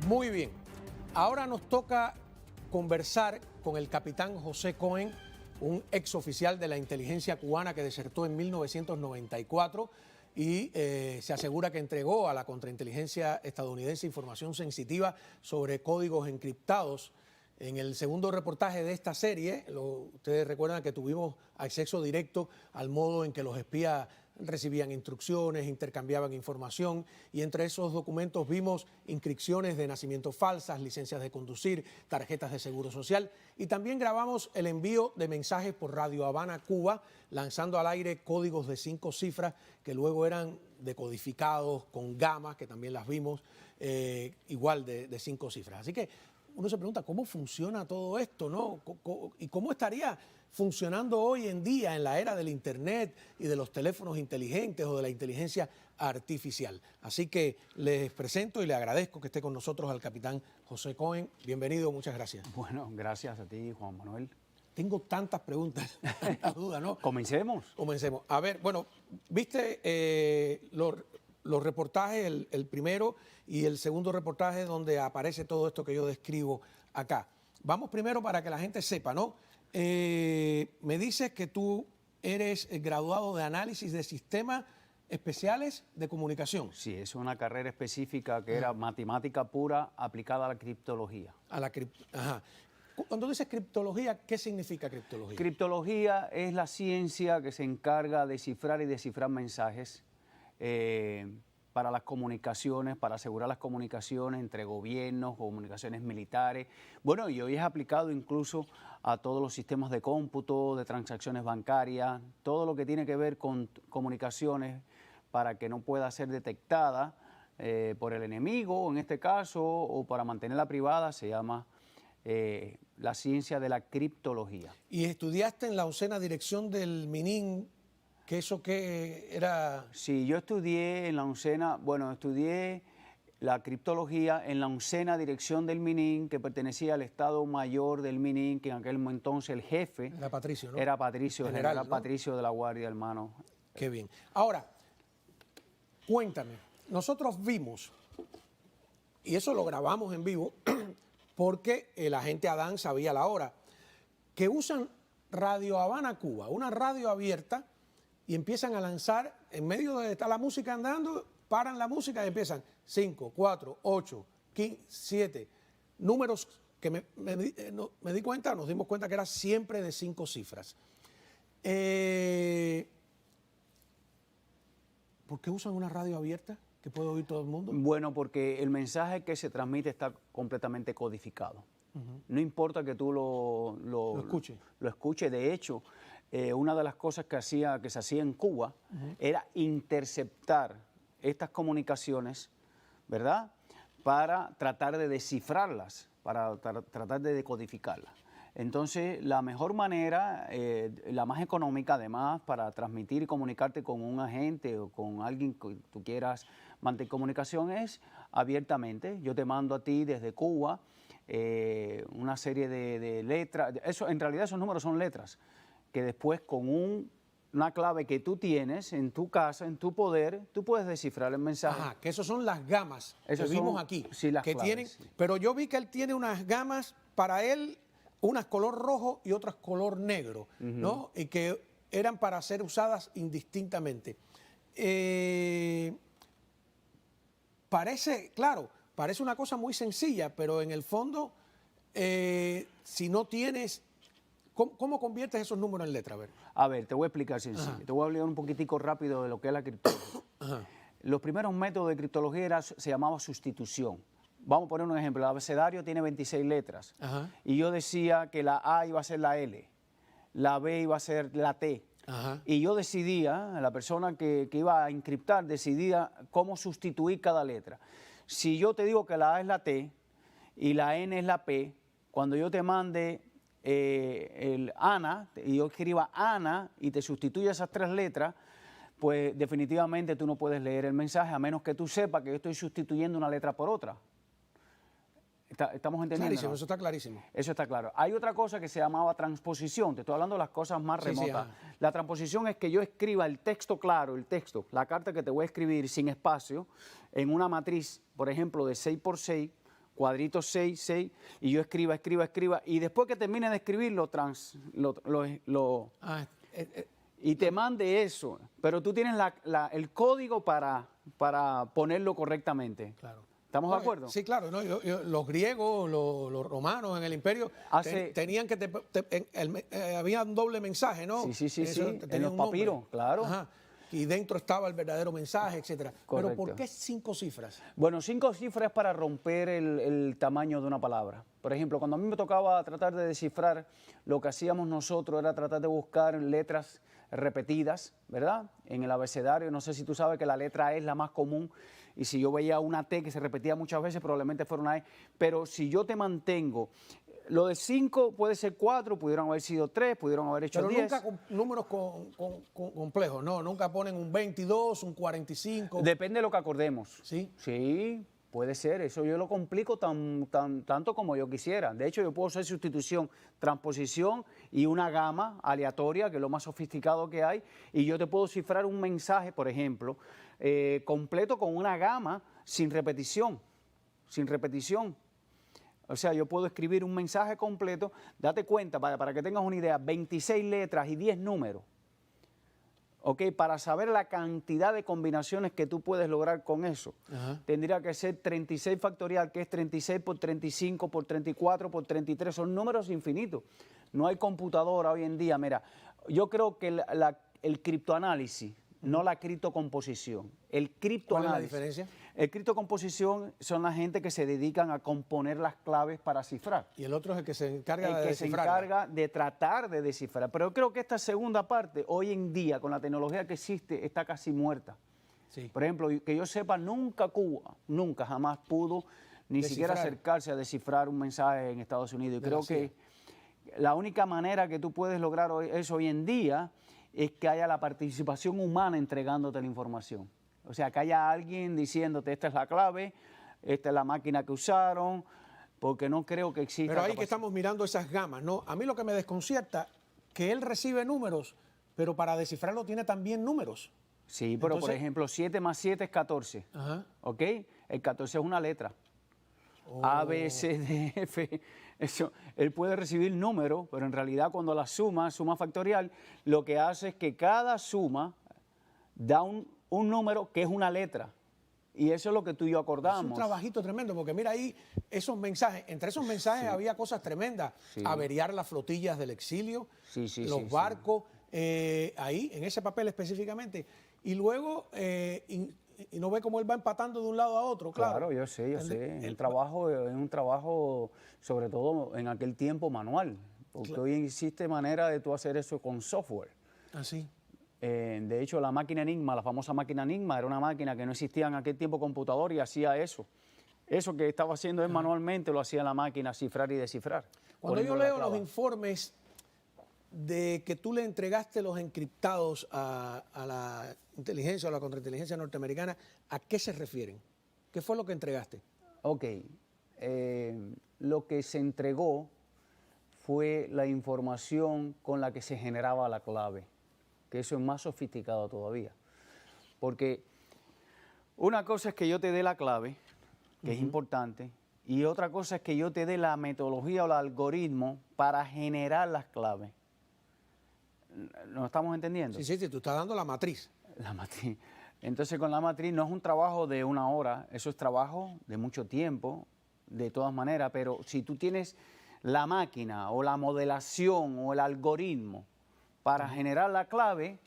Muy bien. Ahora nos toca conversar con el capitán José Cohen, un exoficial de la inteligencia cubana que desertó en 1994 y se asegura que entregó a la contrainteligencia estadounidense información sensitiva sobre códigos encriptados. En el segundo reportaje de esta serie, ustedes recuerdan que tuvimos acceso directo al modo en que los espías recibían instrucciones, intercambiaban información, y entre esos documentos vimos inscripciones de nacimiento falsas, licencias de conducir, tarjetas de seguro social, y también grabamos el envío de mensajes por Radio Habana, Cuba, lanzando al aire códigos de 5 cifras que luego eran decodificados con gamas, que también las vimos, igual de 5 cifras. Así que uno se pregunta cómo funciona todo esto, ¿no? Y cómo estaría funcionando hoy en día en la era del Internet y de los teléfonos inteligentes o de la inteligencia artificial. Así que les presento y le agradezco que esté con nosotros al capitán José Cohen. Bienvenido, muchas gracias. Bueno, gracias a ti, Juan Manuel. Tengo tantas preguntas, tantas dudas, ¿no? Comencemos. Comencemos. A ver, bueno, viste los reportajes, el primero y el segundo reportaje donde aparece todo esto que yo describo acá. Vamos primero para que la gente sepa, ¿no? Me dices que tú eres graduado de análisis de sistemas especiales de comunicación. Sí, es una carrera específica que era matemática pura aplicada a la criptología. Ajá. Cuando dices criptología, ¿qué significa criptología? Criptología es la ciencia que se encarga de cifrar y descifrar mensajes para las comunicaciones, para asegurar las comunicaciones entre gobiernos, comunicaciones militares. Bueno, y hoy es aplicado incluso a todos los sistemas de cómputo, de transacciones bancarias, todo lo que tiene que ver con comunicaciones para que no pueda ser detectada por el enemigo, en este caso, o para mantenerla privada, se llama la ciencia de la criptología. ¿Y estudiaste en la oncena dirección del MININ? ¿Que eso qué era? Sí, yo estudié en la oncena, bueno, estudié la criptología en la oncena dirección del MININ, que pertenecía al Estado Mayor del MININ, que en aquel entonces el jefe Era Patricio, ¿no? Era Patricio, General, ¿no? Patricio de la Guardia, hermano. Qué bien. Ahora, cuéntame, nosotros vimos, y eso lo grabamos en vivo, porque el agente Adán sabía la hora, que usan Radio Habana, Cuba, una radio abierta, y empiezan a lanzar, en medio de estar la música andando, paran la música y empiezan 5, 4, 8, 15, 7, números que me di cuenta, nos dimos cuenta que era siempre de 5 cifras. ¿Por qué usan una radio abierta que puede oír todo el mundo? Bueno, porque el mensaje que se transmite está completamente codificado. No importa que tú lo escuches. De hecho, una de las cosas que se hacía en Cuba era interceptar estas comunicaciones, ¿verdad?, para tratar de descifrarlas, para tratar de decodificarlas. Entonces, la mejor manera, la más económica además, para transmitir y comunicarte con un agente o con alguien que tú quieras mantener comunicación es abiertamente. Yo te mando a ti desde Cuba una serie de letras. En realidad esos números son letras que después con una clave que tú tienes en tu casa, en tu poder, tú puedes descifrar el mensaje. Ajá, que esos son las gamas que vimos aquí. Sí, las que claves, tienen, sí. Pero yo vi que él tiene unas gamas para él, unas color rojo y otras color negro, ¿no? Y que eran para ser usadas indistintamente. Parece una cosa muy sencilla, pero en el fondo, si no tienes... ¿Cómo conviertes esos números en letra? A ver, te voy a explicar sencillo. Te voy a hablar un poquitico rápido de lo que es la criptología. Los primeros métodos de criptología se llamaba sustitución. Vamos a poner un ejemplo. El abecedario tiene 26 letras. Y yo decía que la A iba a ser la L, la B iba a ser la T. Y yo decidía, la persona que iba a encriptar, decidía cómo sustituir cada letra. Si yo te digo que la A es la T y la N es la P, cuando yo te mande el Ana, y yo escriba Ana y te sustituya esas 3 letras, pues definitivamente tú no puedes leer el mensaje a menos que tú sepas que yo estoy sustituyendo una letra por otra. ¿Estamos entendiendo? Clarísimo, ¿no? eso está clarísimo. Eso está claro. Hay otra cosa que se llamaba transposición. Te estoy hablando de las cosas más remotas. La transposición es que yo escriba el texto claro, el texto, la carta que te voy a escribir sin espacio, en una matriz, por ejemplo, de 6 por 6, cuadrito 6, 6, y yo escriba, y después que termine de escribir, y te mande eso, pero tú tienes el código para ponerlo correctamente. Claro. ¿Estamos de acuerdo? Sí, claro. ¿No? Los griegos, los romanos en el imperio tenían que había un doble mensaje, ¿no? Sí. En los papiros, claro. Ajá. Y dentro estaba el verdadero mensaje, etcétera. Correcto. Pero ¿por qué 5 cifras? Bueno, 5 cifras es para romper el tamaño de una palabra. Por ejemplo, cuando a mí me tocaba tratar de descifrar, lo que hacíamos nosotros era tratar de buscar letras repetidas, ¿verdad? En el abecedario, no sé si tú sabes que la letra E es la más común, y si yo veía una T que se repetía muchas veces, probablemente fuera una E, pero si yo te mantengo, lo de 5 puede ser 4, pudieron haber sido 3, pudieron haber hecho 10. Pero nunca con números complejos, ¿no? Nunca ponen un 22, un 45. Depende de lo que acordemos. ¿Sí? Sí, puede ser. Eso yo lo complico tanto como yo quisiera. De hecho, yo puedo hacer sustitución, transposición y una gama aleatoria, que es lo más sofisticado que hay, y yo te puedo cifrar un mensaje, por ejemplo, completo con una gama sin repetición. O sea, yo puedo escribir un mensaje completo, date cuenta, para que tengas una idea, 26 letras y 10 números. ¿Ok? Para saber la cantidad de combinaciones que tú puedes lograr con eso, tendría que ser 36 factorial, que es 36 por 35 por 34 por 33, son números infinitos. No hay computadora hoy en día. Mira, yo creo que el criptoanálisis, no la criptocomposición. ¿Cuál es la diferencia? El criptocomposición son la gente que se dedican a componer las claves para cifrar. Y el otro es el que se encarga de descifrar. Se encarga de tratar de descifrar. Pero yo creo que esta segunda parte, hoy en día, con la tecnología que existe, está casi muerta. Sí. Por ejemplo, que yo sepa, Cuba, jamás pudo ni siquiera acercarse a descifrar un mensaje en Estados Unidos. Y creo que la única manera que tú puedes lograr eso hoy en día es que haya la participación humana entregándote la información. O sea, que haya alguien diciéndote, esta es la clave, esta es la máquina que usaron, porque no creo que exista. Pero ahí que estamos mirando esas gamas, ¿no? A mí lo que me desconcierta, que él recibe números, pero para descifrarlo tiene también números. Sí, pero por ejemplo, 7 más 7 es 14. Ajá. ¿Ok? El 14 es una letra. A, B, C, D, F. Eso, él puede recibir números, pero en realidad cuando la suma factorial, lo que hace es que cada suma da un número que es una letra. Y eso es lo que tú y yo acordamos. Es un trabajito tremendo, porque mira ahí esos mensajes, entre esos mensajes había cosas tremendas. Averiar las flotillas del exilio, los barcos, ahí, en ese papel específicamente. Y luego, y no ve cómo él va empatando de un lado a otro, claro. Claro, yo sé. Es un trabajo, sobre todo en aquel tiempo, manual. Porque hoy existe manera de tú hacer eso con software. Así. De hecho, la máquina Enigma, la famosa máquina Enigma, era una máquina que no existía en aquel tiempo computador y hacía eso. Eso que estaba haciendo él manualmente lo hacía la máquina, cifrar y descifrar. Cuando yo leo los informes de que tú le entregaste los encriptados a la inteligencia o la contrainteligencia norteamericana, ¿a qué se refieren? ¿Qué fue lo que entregaste? Ok. Lo que se entregó fue la información con la que se generaba la clave, que eso es más sofisticado todavía. Porque una cosa es que yo te dé la clave, que es importante, y otra cosa es que yo te dé la metodología o el algoritmo para generar las claves. ¿Nos estamos entendiendo? Sí, tú estás dando la matriz. La matriz. Entonces, con la matriz no es un trabajo de una hora, eso es trabajo de mucho tiempo, de todas maneras, pero si tú tienes la máquina o la modelación o el algoritmo para generar la clave,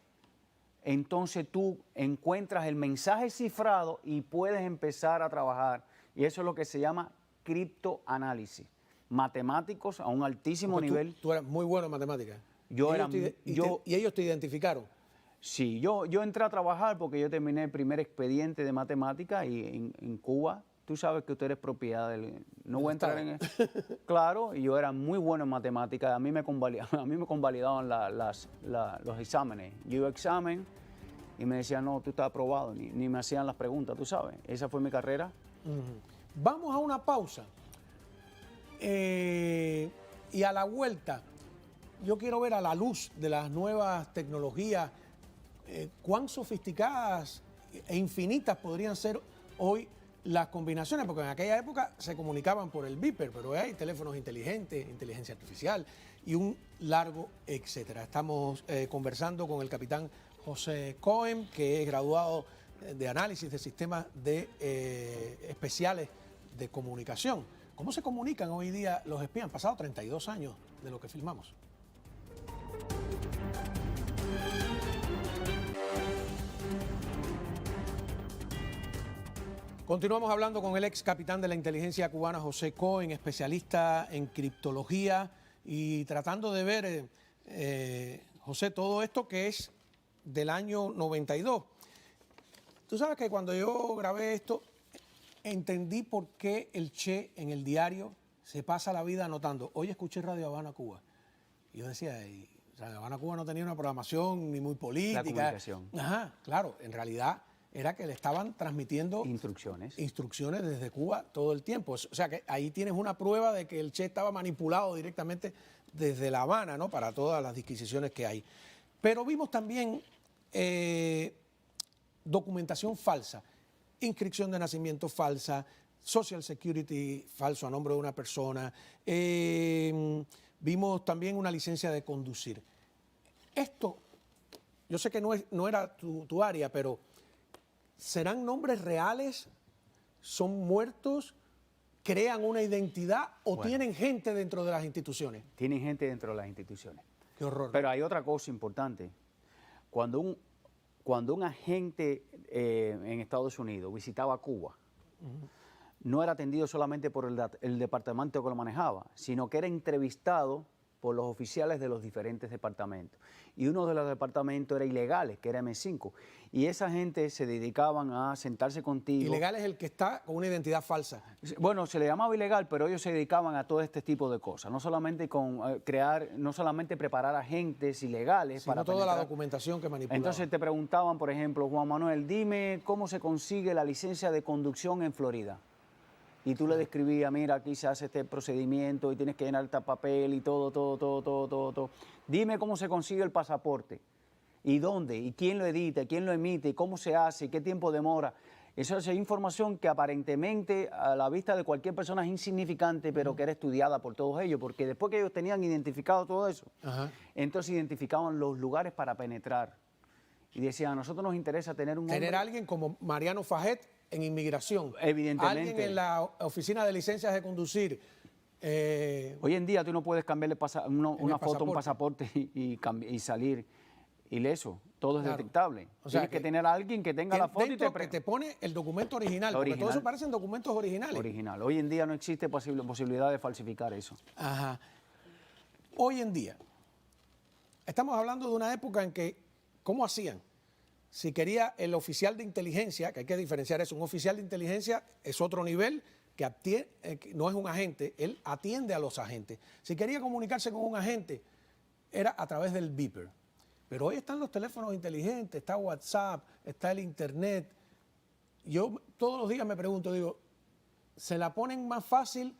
entonces tú encuentras el mensaje cifrado y puedes empezar a trabajar. Y eso es lo que se llama criptoanálisis. Matemáticos a un altísimo nivel. Tú eras muy bueno en matemáticas. ¿Y ellos te identificaron? Sí, yo entré a trabajar porque yo terminé el primer expediente de matemática y en Cuba, tú sabes que tú eres propiedad del... No voy a entrar en eso. Claro, y yo era muy bueno en matemáticas, a mí me convalidaban los exámenes. Yo iba a examen y me decían, no, tú estás aprobado, ni me hacían las preguntas, tú sabes. Esa fue mi carrera. Vamos a una pausa. Y a la vuelta, yo quiero ver a la luz de las nuevas tecnologías, cuán sofisticadas e infinitas podrían ser hoy las combinaciones, porque en aquella época se comunicaban por el beeper, pero hay teléfonos inteligentes, inteligencia artificial y un largo etcétera. Estamos conversando con el capitán José Cohen, que es graduado de análisis de sistemas especiales de comunicación. ¿Cómo se comunican hoy día los espías? Han pasado 32 años de lo que filmamos. Continuamos hablando con el ex capitán de la inteligencia cubana, José Cohen, especialista en criptología, y tratando de ver, José, todo esto que es del año 92. Tú sabes que cuando yo grabé esto, entendí por qué el Che en el diario se pasa la vida anotando. Hoy escuché Radio Habana Cuba. Y yo decía, Radio Habana Cuba no tenía una programación ni muy política. La comunicación. Ajá, claro, en realidad era que le estaban transmitiendo instrucciones desde Cuba todo el tiempo. O sea que ahí tienes una prueba de que el Che estaba manipulado directamente desde La Habana, ¿no? Para todas las disquisiciones que hay. Pero vimos también documentación falsa, inscripción de nacimiento falsa, Social Security falso a nombre de una persona, vimos también una licencia de conducir. Esto, yo sé que no era tu área, pero ¿serán nombres reales? ¿Son muertos? ¿Crean una identidad o tienen gente dentro de las instituciones? Tienen gente dentro de las instituciones. Qué horror. Pero hay otra cosa importante. Cuando un agente en Estados Unidos visitaba Cuba, no era atendido solamente por el departamento que lo manejaba, sino que era entrevistado por los oficiales de los diferentes departamentos. Y uno de los departamentos era ilegales, que era M5. Y esa gente se dedicaban a sentarse contigo. Ilegal es el que está con una identidad falsa. Bueno, se le llamaba ilegal, pero ellos se dedicaban a todo este tipo de cosas. No solamente no solamente preparar agentes ilegales, sino para toda la documentación que manipulaban. Entonces te preguntaban, por ejemplo, Juan Manuel, dime cómo se consigue la licencia de conducción en Florida. Y tú le describías, mira, aquí se hace este procedimiento y tienes que llenar este papel y todo. Dime cómo se consigue el pasaporte. ¿Y dónde? ¿Y quién lo edita? ¿Quién lo emite? ¿Cómo se hace? ¿Y qué tiempo demora? Esa es información que aparentemente a la vista de cualquier persona es insignificante, pero que era estudiada por todos ellos, porque después que ellos tenían identificado todo eso, entonces identificaban los lugares para penetrar. Y decían, a nosotros nos interesa tener un hombre... Tener a alguien como Mariano Fajet en inmigración. Evidentemente. Alguien en la oficina de licencias de conducir. Hoy en día tú no puedes cambiarle una foto a un pasaporte y salir ileso. Todo es detectable. O sea, tienes que tener a alguien que tenga la foto y que te pone el documento original, porque todos eso parecen documentos originales. Original. Hoy en día no existe posibilidad de falsificar eso. Ajá. Hoy en día, estamos hablando de una época en que, ¿cómo hacían? Si quería el oficial de inteligencia, que hay que diferenciar eso, un oficial de inteligencia es otro nivel, que no es un agente, él atiende a los agentes. Si quería comunicarse con un agente, era a través del beeper. Pero hoy están los teléfonos inteligentes, está WhatsApp, está el Internet. Yo todos los días me pregunto, digo, ¿se la ponen más fácil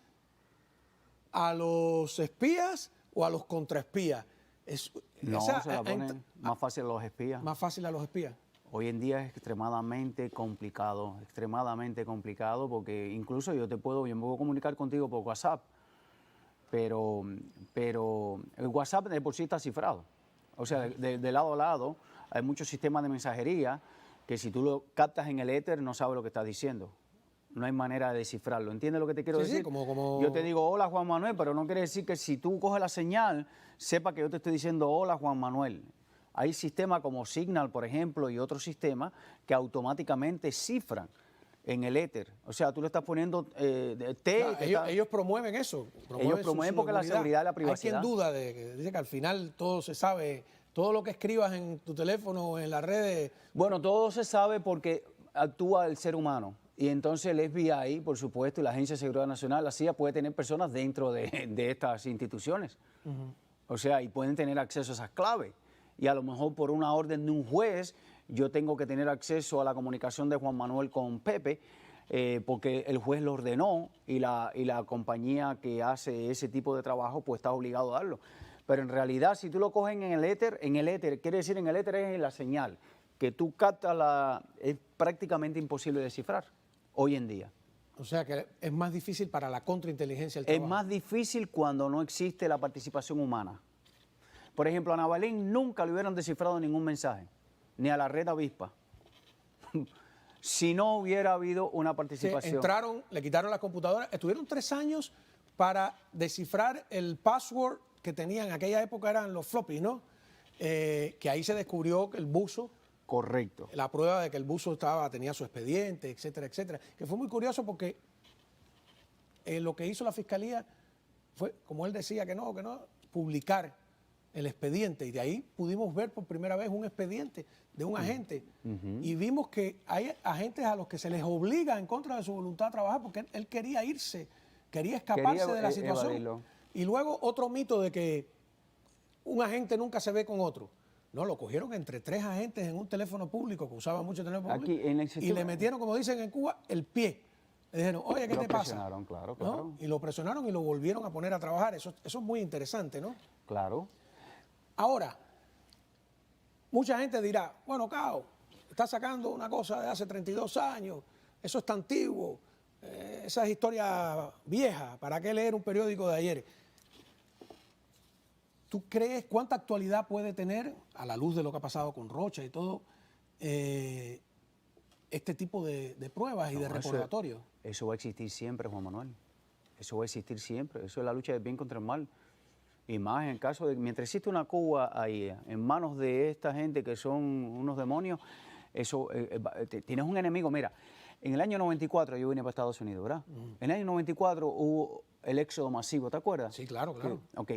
a los espías o a los contraespías? No, se la ponen más fácil a los espías. Más fácil a los espías. Hoy en día es extremadamente complicado, porque incluso yo me puedo comunicar contigo por WhatsApp, pero el WhatsApp de por sí está cifrado. O sea, de lado a lado hay muchos sistemas de mensajería que si tú lo captas en el éter no sabes lo que estás diciendo. No hay manera de descifrarlo. ¿Entiendes lo que te quiero decir? Sí, como... Yo te digo, hola Juan Manuel, pero no quiere decir que si tú coges la señal, sepa que yo te estoy diciendo, hola Juan Manuel. Hay sistemas como Signal, por ejemplo, y otros sistemas que automáticamente cifran en el éter. O sea, tú le estás poniendo ellos promueven eso. Ellos promueven porque la seguridad y la privacidad. Hay quien duda dice que al final todo se sabe, todo lo que escribas en tu teléfono, en las redes... Bueno, todo se sabe porque actúa el ser humano. Y entonces el FBI, por supuesto, y la Agencia de Seguridad Nacional, la CIA, puede tener personas dentro de estas instituciones. O sea, y pueden tener acceso a esas claves. Y a lo mejor por una orden de un juez, yo tengo que tener acceso a la comunicación de Juan Manuel con Pepe, porque el juez lo ordenó y la compañía que hace ese tipo de trabajo pues está obligado a darlo. Pero en realidad, si tú lo coges en el éter, quiere decir en el éter es en la señal, que tú captas es prácticamente imposible descifrar. hoy en día. O sea que es más difícil para la contrainteligencia el trabajo. Es más difícil cuando no existe la participación humana. Por ejemplo, a Navalén nunca le hubieran descifrado ningún mensaje, ni a la red avispa, si no hubiera habido una participación. Sí, entraron, le quitaron las computadoras, estuvieron 3 años para descifrar el password que tenían en aquella época, eran los floppy, ¿no? Que ahí se descubrió que el buzo. Correcto. La prueba de que el buzo tenía su expediente, etcétera, etcétera. Que fue muy curioso porque lo que hizo la fiscalía fue, como él decía que no, publicar el expediente. Y de ahí pudimos ver por primera vez un expediente de un agente. Y vimos que hay agentes a los que se les obliga en contra de su voluntad a trabajar porque él quería irse, quería escaparse de la situación. Evadirlo. Y luego otro mito de que un agente nunca se ve con otro. No, lo cogieron entre 3 agentes en un teléfono público, que usaban mucho teléfono Aquí, público, en la y le metieron, como dicen en Cuba, el pie. Le dijeron, oye, ¿qué te pasa? Lo presionaron, claro, ¿No? claro. Y lo presionaron y lo volvieron a poner a trabajar. Eso es muy interesante, ¿no? Claro. Ahora, mucha gente dirá, bueno, Cao, está sacando una cosa de hace 32 años, eso está antiguo, esa es historia vieja, ¿para qué leer un periódico de ayer? ¿Tú crees cuánta actualidad puede tener, a la luz de lo que ha pasado con Rocha y todo, este tipo de pruebas y de recordatorios? Eso va a existir siempre, Juan Manuel. Eso va a existir siempre. Eso es la lucha del bien contra el mal. Y más en el caso de, mientras existe una Cuba ahí, en manos de esta gente que son unos demonios, eso, tienes un enemigo. Mira, en el año 94 yo vine para Estados Unidos, ¿verdad? En el año 94 hubo el éxodo masivo, ¿te acuerdas? Sí, claro, claro. Ok.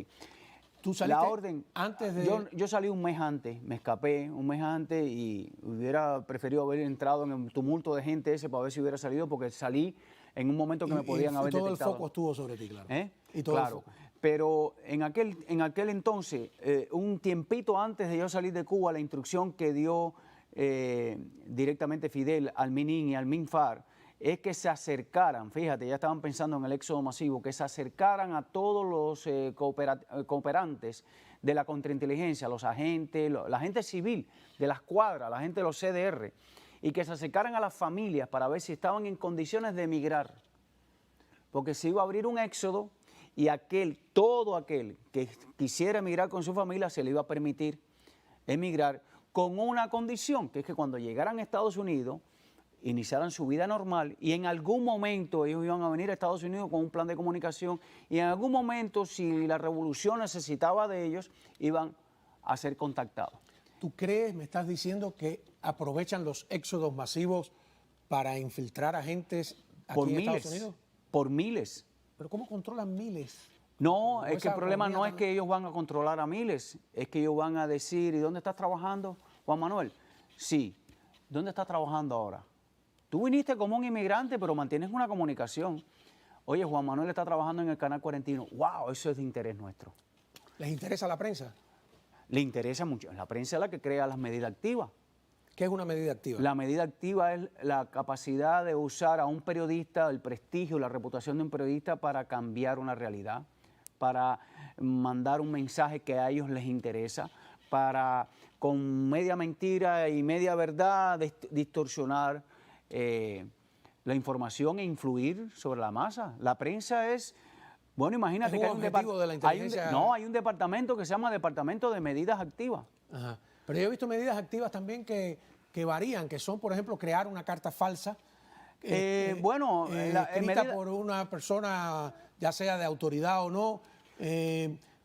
¿Tú saliste la orden, antes de...? Yo salí un mes antes, me escapé un mes antes y hubiera preferido haber entrado en el tumulto de gente ese para ver si hubiera salido, porque salí en un momento que me podían haber detectado. Y todo el foco estuvo sobre ti, claro. Y todo claro. El foco. Pero en aquel entonces, un tiempito antes de yo salir de Cuba, la instrucción que dio directamente Fidel al MININ y al MINFAR es que se acercaran, fíjate, ya estaban pensando en el éxodo masivo, que se acercaran a todos los cooperantes de la contrainteligencia, los agentes, la gente civil de las cuadras, la gente de los CDR, y que se acercaran a las familias para ver si estaban en condiciones de emigrar. Porque se iba a abrir un éxodo y todo aquel que quisiera emigrar con su familia se le iba a permitir emigrar con una condición, que es que cuando llegaran a Estados Unidos iniciaran su vida normal y en algún momento ellos iban a venir a Estados Unidos con un plan de comunicación y en algún momento, si la revolución necesitaba de ellos, iban a ser contactados. ¿Tú crees, me estás diciendo, que aprovechan los éxodos masivos para infiltrar agentes aquí en Estados Unidos? Por miles. ¿Pero cómo controlan miles? No, es que el problema no es que ellos van a controlar a miles, es que ellos van a decir, ¿y dónde estás trabajando, Juan Manuel? Sí, ¿dónde estás trabajando ahora? Tú viniste como un inmigrante, pero mantienes una comunicación. Oye, Juan Manuel está trabajando en el Canal 41. ¡Wow! Eso es de interés nuestro. ¿Les interesa la prensa? Le interesa mucho. La prensa es la que crea las medidas activas. ¿Qué es una medida activa? La medida activa es la capacidad de usar a un periodista, el prestigio, la reputación de un periodista para cambiar una realidad, para mandar un mensaje que a ellos les interesa, para con media mentira y media verdad distorsionar la información e influir sobre la masa. La prensa es, bueno, imagínate que hay un departamento que se llama Departamento de Medidas Activas. Ajá. Pero yo he visto medidas activas también que varían, que son, por ejemplo, crear una carta falsa, escrita por una persona, ya sea de autoridad o no,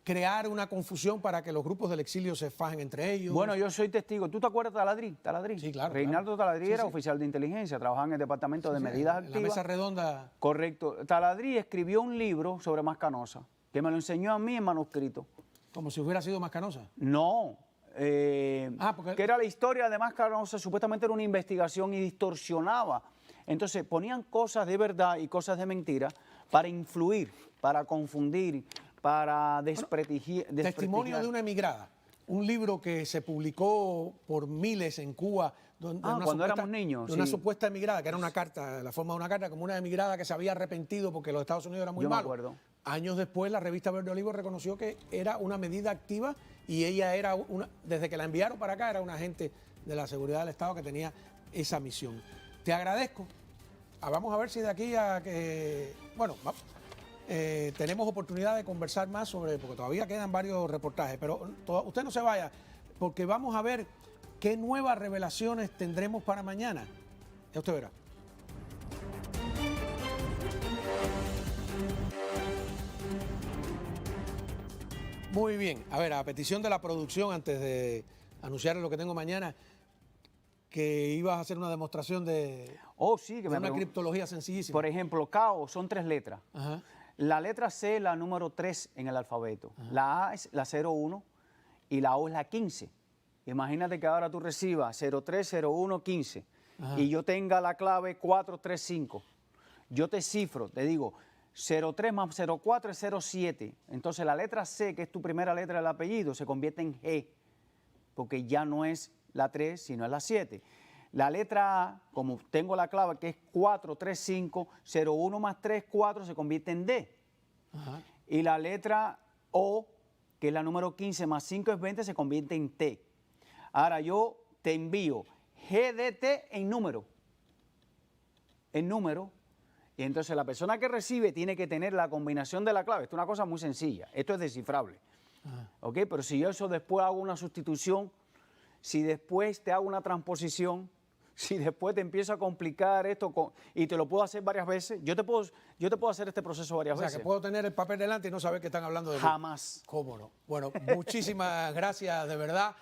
crear una confusión para que los grupos del exilio se fajen entre ellos. Bueno, yo soy testigo. ¿Tú te acuerdas de Taladrí? Sí, claro. Reinaldo Taladrí era oficial de inteligencia, trabajaba en el Departamento de Medidas Activas. En la mesa redonda. Correcto. Taladrí escribió un libro sobre Mascanosa, que me lo enseñó a mí en manuscrito. ¿Como si hubiera sido Mascanosa? No. Que era la historia de Mascanosa, supuestamente era una investigación y distorsionaba. Entonces ponían cosas de verdad y cosas de mentira para influir, para confundir, para desprestigiar. Testimonio de una emigrada, un libro que se publicó por miles en Cuba. Cuando éramos niños. De una supuesta emigrada, que era una carta, la forma de una carta, como una emigrada que se había arrepentido porque los Estados Unidos eran muy malos. Yo me acuerdo. Años después, la revista Verde Olivo reconoció que era una medida activa y ella era desde que la enviaron para acá, era un agente de la seguridad del Estado que tenía esa misión. Te agradezco vamos a ver si de aquí a que, bueno, tenemos oportunidad de conversar más sobre, porque todavía quedan varios reportajes, pero usted no se vaya, porque vamos a ver qué nuevas revelaciones tendremos para mañana. Ya usted verá. Muy bien, a ver, a petición de la producción, antes de anunciarles lo que tengo mañana, que ibas a hacer una demostración de, una criptología sencillísima. Por ejemplo, KO son 3 letras. Ajá. La letra C es la número 3 en el alfabeto. Ajá. La A es la 01 y la O es la 15. Imagínate que ahora tú recibas 03, 01, 15 y yo tenga la clave 435. Yo te cifro, te digo 03 más 04 es 07. Entonces la letra C, que es tu primera letra del apellido, se convierte en G, porque ya no es la 3, sino es la 7. La letra A, como tengo la clave que es 435, 01 más 3, 4, se convierte en D. Ajá. Y la letra O, que es la número 15 más 5 es 20, se convierte en T. Ahora yo te envío GDT en número. Y entonces la persona que recibe tiene que tener la combinación de la clave. Esto es una cosa muy sencilla. Esto es descifrable. ¿Ok? Pero si yo eso después hago una sustitución, si después te hago una transposición, si después te empiezo a complicar esto y te lo puedo hacer varias veces, yo te puedo hacer este proceso varias veces. O sea, que puedo tener el papel delante y no saber que están hablando de mí. Jamás. ¿Cómo no? Bueno, muchísimas gracias, de verdad.